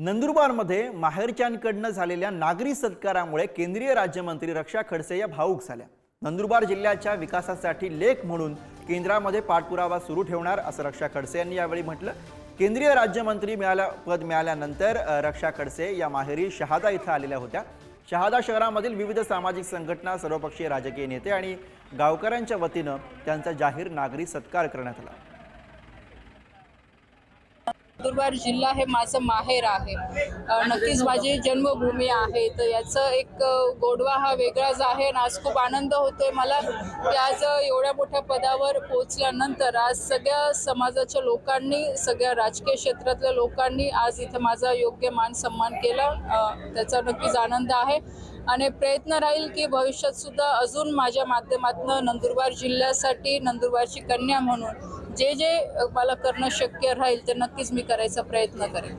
नंदुरबारमध्ये माहेरच्यांकडनं झालेल्या नागरी सत्कारामुळे केंद्रीय राज्यमंत्री रक्षा खडसे या भावूक झाल्या। नंदुरबार जिल्ह्याच्या विकासासाठी लेख म्हणून केंद्रामध्ये पाठपुरावा सुरू ठेवणार असं रक्षा खडसे यांनी यावेळी म्हटलं। केंद्रीय राज्यमंत्री पद मिळाल्यानंतर रक्षा खडसे या माहेरी शहादा इथं आलेल्या होत्या। शहादा शहरामधील विविध सामाजिक संघटना, सर्वपक्षीय राजकीय नेते आणि गावकऱ्यांच्या वतीनं त्यांचा जाहीर नागरी सत्कार करण्यात आला। नंदुरबार जिल्हा हे माझं माहेर आहे, नक्कीच माझी जन्मभूमी आहे। तर याचं एक गोडवा हा वेगळाच आहे आणि आज खूप आनंद होतोय मला की आज एवढ्या मोठ्या पदावर पोहोचल्यानंतर आज सगळ्या समाजाच्या लोकांनी, सगळ्या राजकीय क्षेत्रातल्या लोकांनी आज इथं माझा योग्य मान सन्मान केला। त्याचा नक्कीच आनंद आहे आणि प्रयत्न राहील की भविष्यात सुद्धा अजून माझ्या माध्यमातून नंदुरबार जिल्ह्यासाठी, नंदुरबारची कन्या म्हणून जे मला करणं शक्य राहील ते नक्कीच मी करायचा प्रयत्न करेन।